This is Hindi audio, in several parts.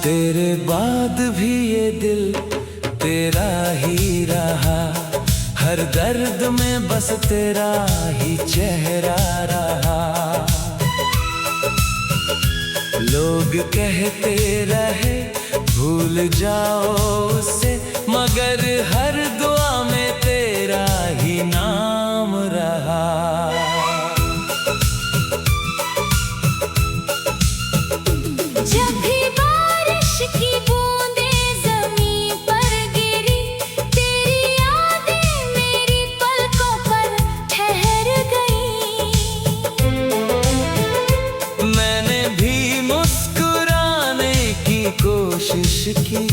तेरे बाद भी ये दिल तेरा ही रहा, हर दर्द में बस तेरा ही चेहरा रहा। लोग कहते रहे भूल जाओ उसे, मगर हर दुआ में तेरा ही नाम रहा। जब भी बारिश की बूंदें ज़मीं पर गिरी, तेरी यादें मेरी पलकों पर ठहर गईं। मैंने भी मुस्कुराने की कोशिश की,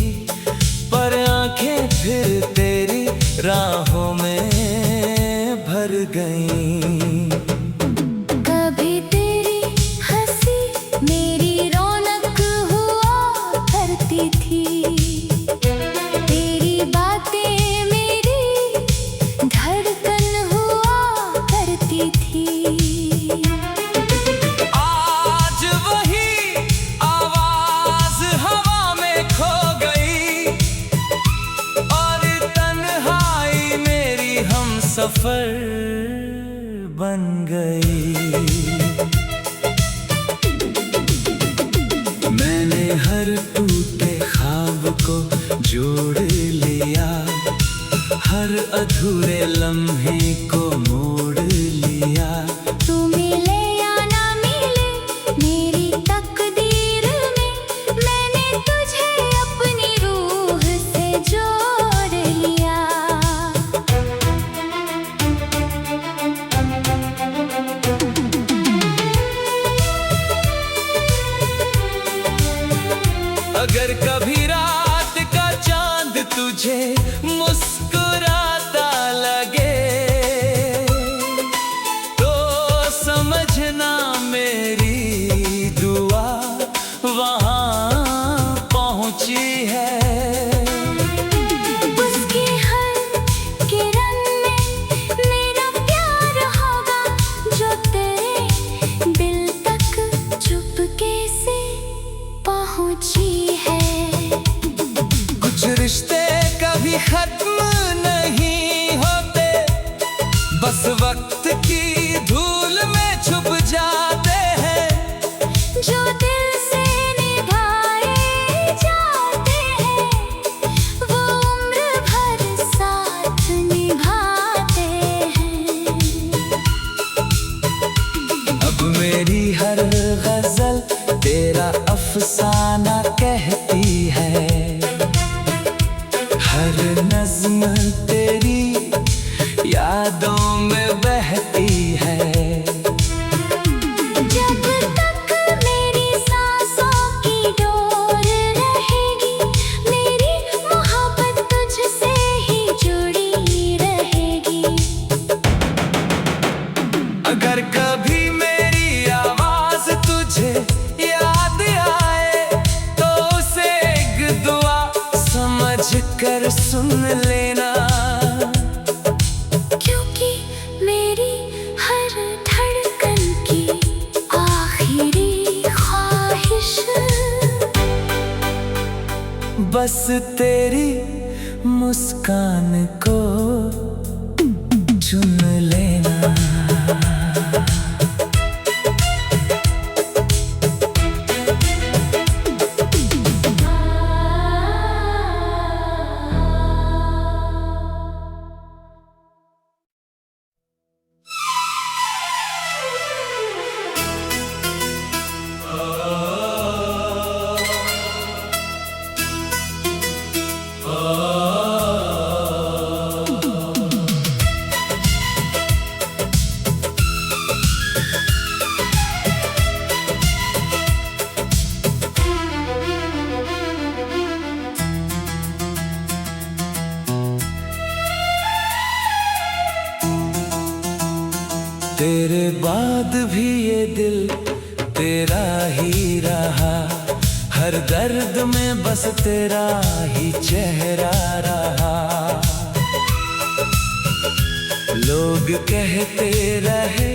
पर आंखें फिर तेरी राहों में भर गईं। कभी तेरी हंसी मेरी रौनक हुआ करती थी, तेरी बातें मेरी धड़कन हुआ करती थी। आज वही आवाज हवा में खो गई, और तन्हाई मेरी हमसफर बन गई। मैंने हर टूटे ख्वाब को जोड़ लिया, हर अधूरे लम्हे को मोड़ लिया। तू मिले या ना मिले मेरी तकदीर में, मैंने तुझे अपनी रूह से जोड़ लिया। अगर कभी रात का चांद तुझे मुस्कुराता लगे, तो समझना मेरी दुआ वहां पहुंची है। उसकी हर किरण में मेरा प्यार होगा, जो तेरे दिल तक चुपके से पहुंची है। कुछ रिश्ते कभी खत्म नहीं होते, बस वक्त की धूल में छुप जाते हैं। जो दिल से निभाए जाते हैं, वो उम्र भर साथ निभाते हैं। अब मेरी हर गजल तेरा अफसाना कहती है, हर नज़्म तेरी यादों में बहती है। जब तक मेरी सांसों की डोर रहेगी, मेरी मोहब्बत तुझसे ही जुड़ी रहेगी। अगर कभी मेरी आवाज तुझे याद आए, तो उसे एक दुआ समझ कर सुन लेना। क्योंकि मेरी हर धड़कन की आखिरी ख्वाहिश बस तेरी मुस्कान को चुन लेना। तेरे बाद भी ये दिल तेरा ही रहा, हर दर्द में बस तेरा ही चेहरा रहा। लोग कहते रहे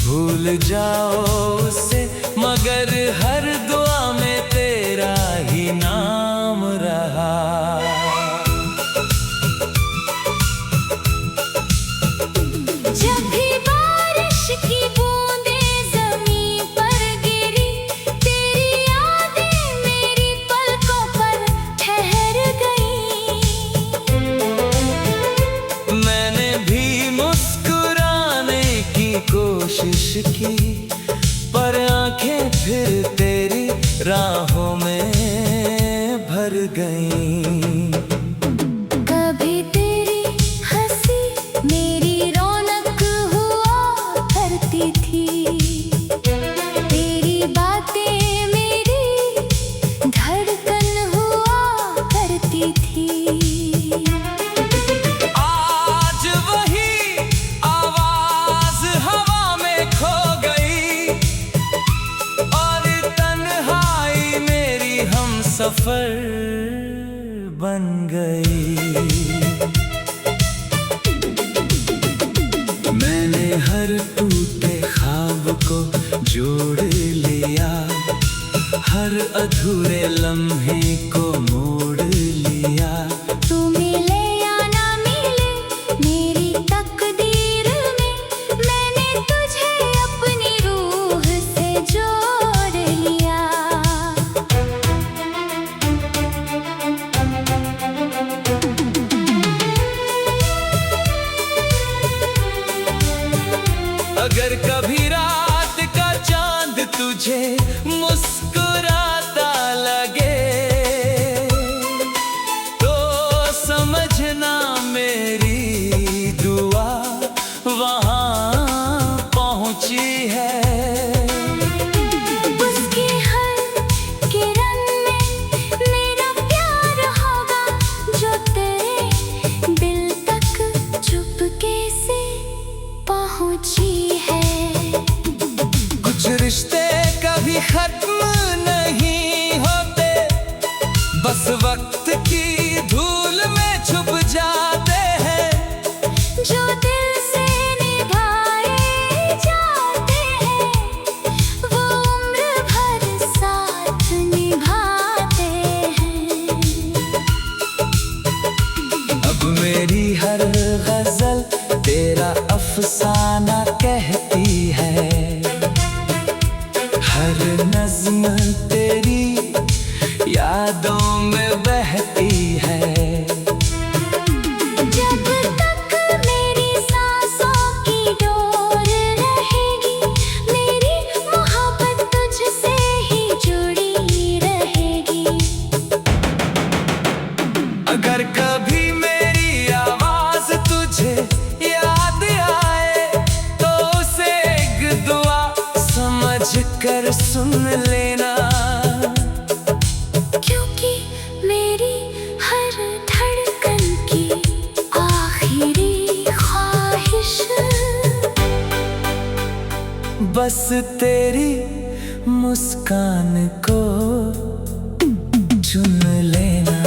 भूल जाओ उसे, मगर हर दुआ में तेरा ही नाम की, पर आंखें फिर तेरी राहों में भर गईं। कभी तेरी हंसी मेरी रौनक हुआ करती थी, तेरी बातें मेरी धड़कन हुआ करती थी। आज वही आवाज हवा में खो गई, और तन्हाई मेरी हमसफर बन गई। मैंने हर टूटे ख्वाब को जोड़ लिया, हर अधूरे लम्हे को मोड़ लिया। तू मिले या ना मिले मेरी तकदीर में, मैंने तुझे अपनी रूह से जोड़ लिया। अगर कभी रात का चांद तुझे मुस्कुराता लगे, तो समझना मेरी दुआ वहां पहुंची है। उसकी हर किरण में मेरा प्यार होगा, जो तेरे दिल तक चुपके से पहुंची है। कुछ रिश्ते कभी खत्म नहीं होते, बस वक्त की धूल में छुप जाते हैं। जो दिल से निभाए जाते हैं, वो उम्र भर साथ निभाते हैं। अब मेरी हर गजल तेरा अफसाना कहती है, हर नज़्म तेरी यादों में बहती है। जब तक मेरी सांसों की डोर रहेगी, मेरी मोहब्बत तुझसे ही जुड़ी रहेगी। अगर कभी मेरी आवाज तुझे याद आए, तो उसे एक दुआ समझ कर सुन लेना। क्योंकि मेरी हर धड़कन की आखिरी ख्वाहिश बस तेरी मुस्कान को चुन लेना।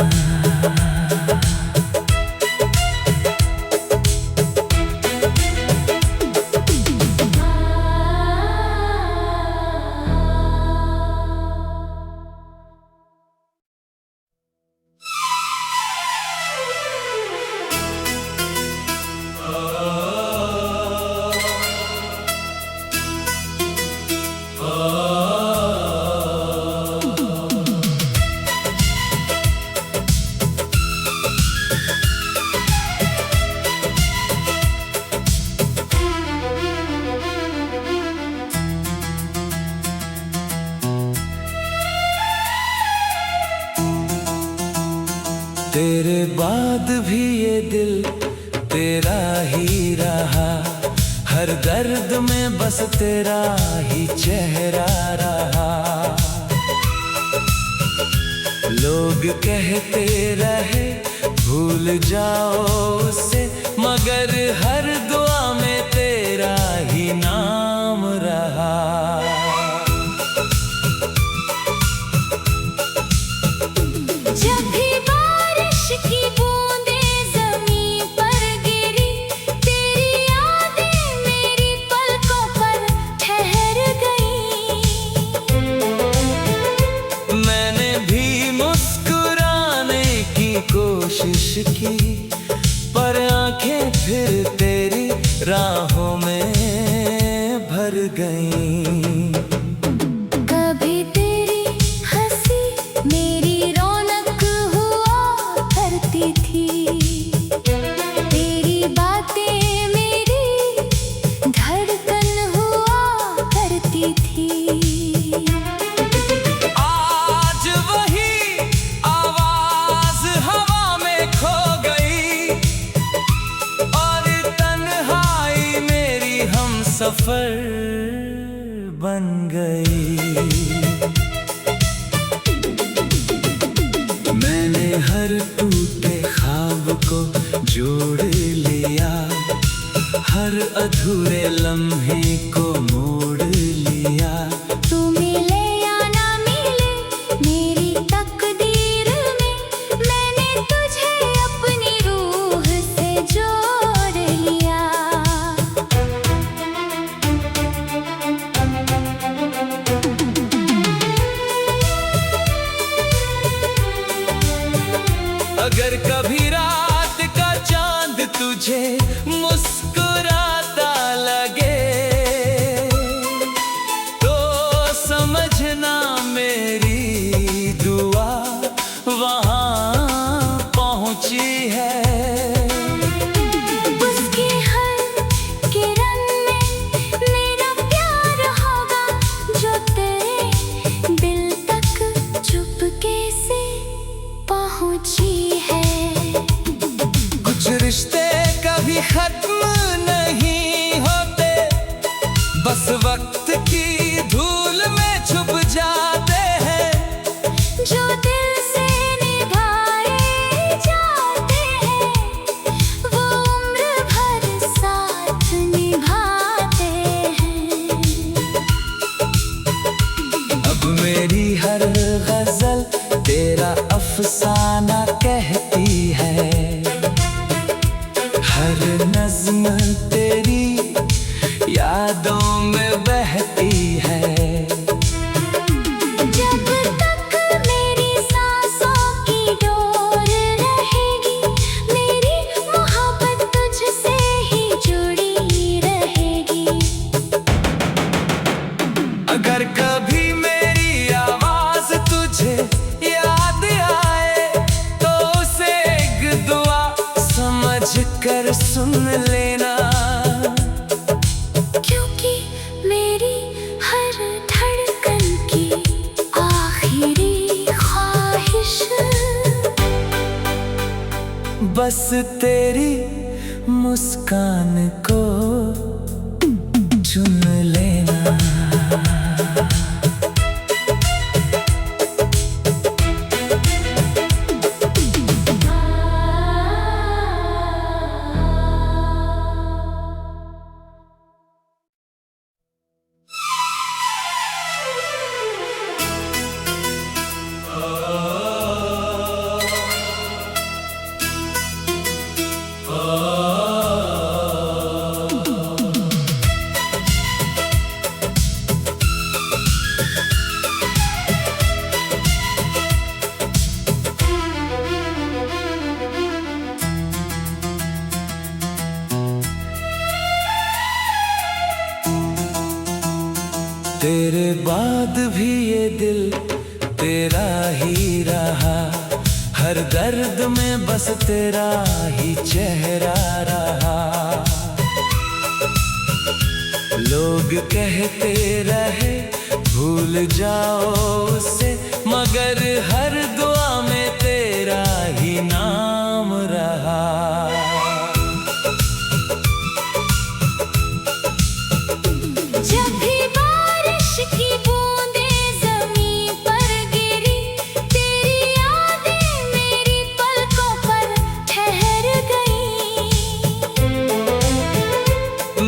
तेरे बाद भी ये दिल तेरा ही रहा, हर दर्द में बस तेरा ही चेहरा रहा। लोग कहते रहे भूल जाओ उसे, मगर हर दुआ में तेरा ही नाम रहा। जब भी बारिश की बूंदें ज़मीं पर गिरी, तेरी यादें मेरी पलकों पर ठहर गईं। मैंने भी मुस्कुराने की कोशिश की, पर आंखें फिर तेरी राहों में भर गईं। कभी तेरी हंसी मेरी रौनक हुआ करती थी, तेरी बातें मेरी धड़कन हुआ सफर बन गई। मैंने हर टूटे ख्वाब को जोड़ लिया, हर अधूरे लम्हे को मोड़ लिया। तू मिले या ना मिले मेरी तकदीर में, मैंने तुझे अपनी रूह से जोड़ लिया। अगर कभी रात का चांद तुझे मुस्कुराता लगे, तो समझना मेरी दुआ वहाँ पहुँची है। उसकी हर किरण में मेरा प्यार होगा, जो तेरे दिल तक चुपके से पहुँची है। कुछ रिश्ते कभी खत्म नहीं होते, बस वक्त की धूल में छुप जाते हैं। जो दिल से निभाए जाते हैं, वो उम्र भर साथ निभाते हैं। अब मेरी हर गजल तेरा अफसाना कहती है, हर नज़्म तेरी यादों में बहती है। जब तक मेरी सांसों की डोर रहेगी, मेरी मोहब्बत तुझसे ही जुड़ी रहेगी। अगर कभी मेरी आवाज तुझे याद आए, तो उसे एक दुआ समझ कर सुन लेना। क्योंकि मेरी हर धड़कन की आखिरी ख्वाहिश बस तेरी मुस्कान को चुन लेना। तेरे बाद भी ये दिल तेरा ही रहा, हर दर्द में बस तेरा ही चेहरा रहा। लोग कहते रहे भूल जाओ उसे, मगर हर दुआ में तेरा ही नाम रहा। जब भी बारिश की बूंदें ज़मीं पर गिरी, तेरी यादें मेरी पलकों पर ठहर गईं।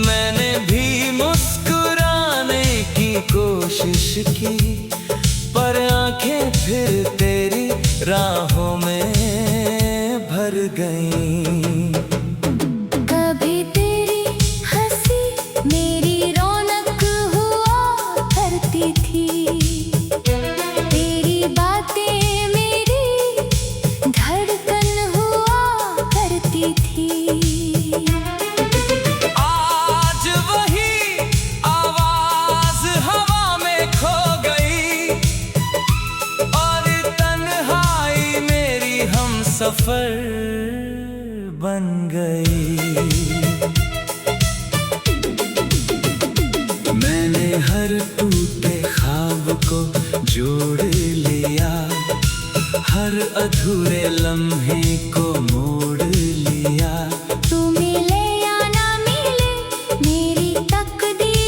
मैंने भी मुस्कुराने की कोशिश की, पर आंखें फिर तेरी राहों में भर गईं। कभी तेरी हंसी मेरी रौनक हुआ करती थी, तेरी बातें मेरी धड़कन हुआ करती थी। आज वही आवाज हवा में खो गई, और तन्हाई मेरी हम सफर बन गई। मैंने हर टूटे ख्वाब को जोड़ लिया, हर अधूरे लम्हे को मोड़ लिया। तू मिले या ना मिले मेरी तकदीर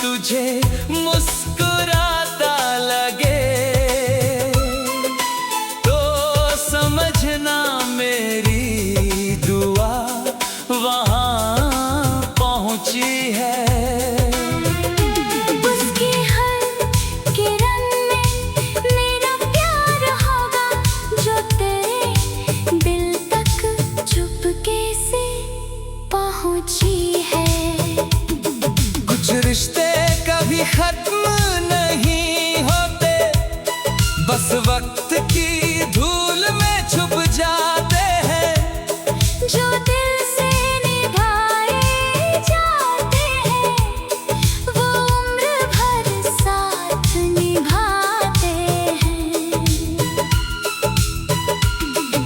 तुझे मुस्कुराता लगे तो समझना मेरी दुआ वहां पहुंची है। उसकी हर किरण में मेरा प्यार होगा जो तेरे दिल तक चुपके से पहुंची है। कुछ रिश्ते कभी खत्म नहीं होते, बस वक्त की धूल में छुप जाते हैं। जो दिल से निभाए जाते हैं वो उम्र भर साथ निभाते हैं।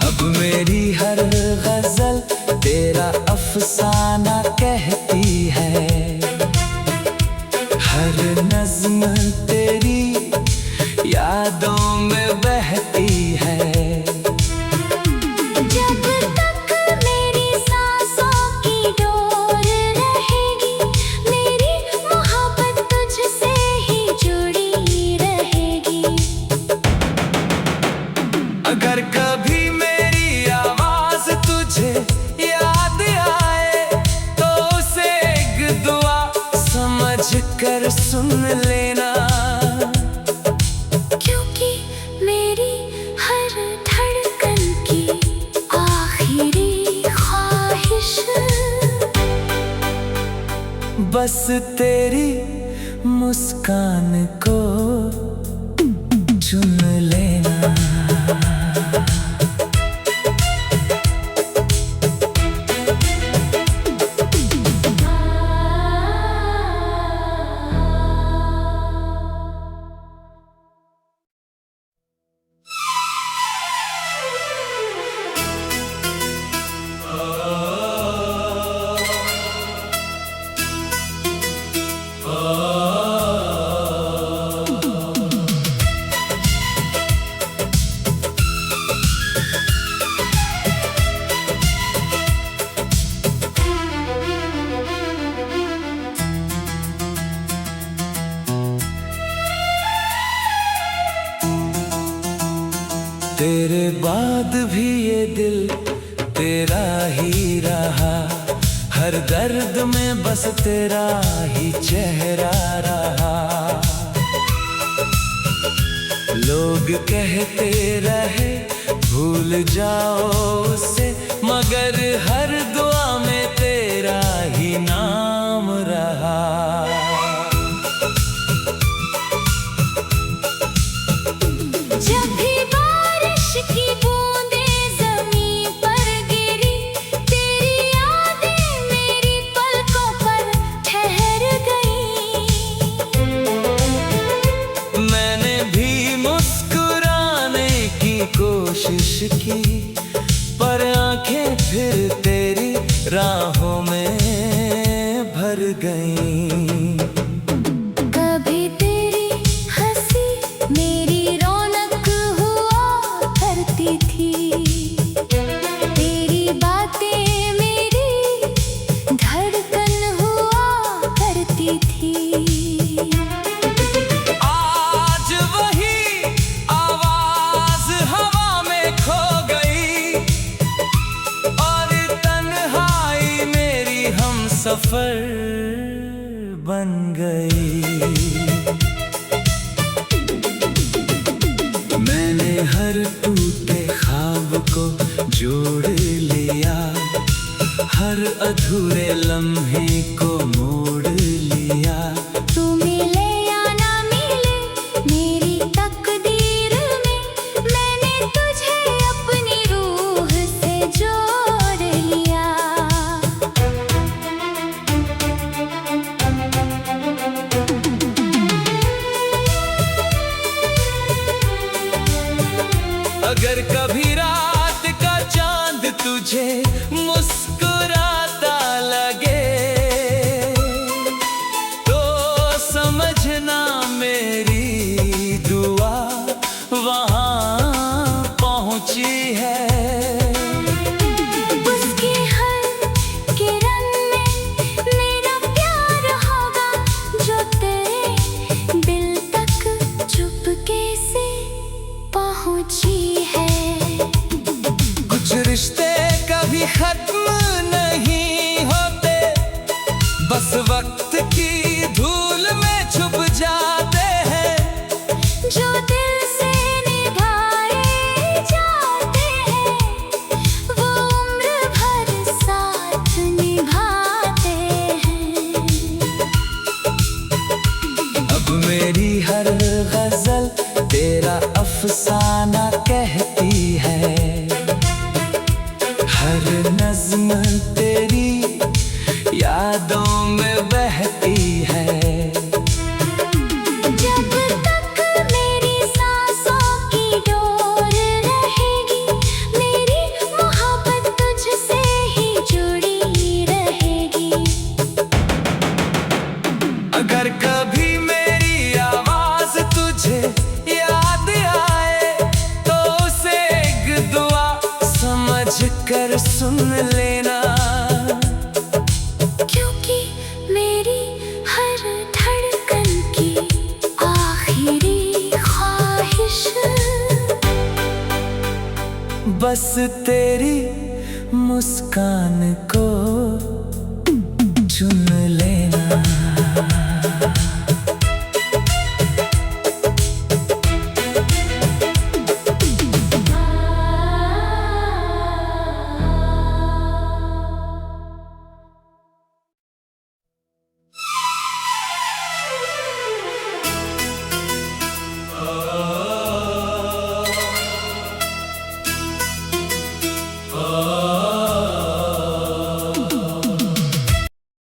अब मेरी हर गजल तेरा अफसाना कहती है, हर नज़्म तेरी यादों में बहती है। जब तक मेरी सांसों की डोर रहेगी मेरी मोहब्बत तुझसे ही जुड़ी रहेगी। अगर कभी मेरी आवाज तुझे याद आए तो उसे एक दुआ समझ कर सुन लेना, क्योंकि मेरी हर धड़कन की आखिरी ख्वाहिश बस तेरी मुस्कान को चुन लेना। तेरे बाद भी ये दिल तेरा ही रहा, हर दर्द में बस तेरा ही चेहरा रहा। लोग कहते रहे भूल जाओ उसे, मगर हर दुआ में तेरा ही नाम रहा। जब भी बारिश की बूंदें ज़मीं पर गिरी तेरी यादें मेरी पलकों पर ठहर गईं। मैंने भी मुस्कुराने की कोशिश की, पर आंखें फिर तेरी राहों में भर गईं। कभी तेरी हंसी मेरी रौनक हुआ करती थी, तेरी बातें मेरी धड़कन हुआ करती थी। आज वही आवाज हवा में खो गई और तन्हाई मेरी हमसफर बन गई। मैंने हर टूटे ख्वाब को जोड़ लिया, हर अधूरे लम्हे को मोड़ लिया। तू मिले या ना मिले मेरी तकदीर में, मैंने तुझे अपनी रूह से जोड़ लिया। अगर कभी रात का चांद तुझे मुस्कुराता लगे तो समझना मेरी दुआ वहां पहुंची है। उसकी हर किरण में मेरा प्यार होगा जो तेरे मेरी हर गजल तेरा अफसाना कहती है, हर नज्म तेरी यादों में बहती है। जब तक मेरी सांसों की डोर रहेगी, मेरी मोहब्बत तुझसे ही जुड़ी रहेगी। अगर कभी मेरी आवाज तुझे याद आए तो उसे एक दुआ समझ कर सुन लेना, क्योंकि मेरी हर धड़कन की आखिरी ख्वाहिश बस तेरी मुस्कान को चुन लेना।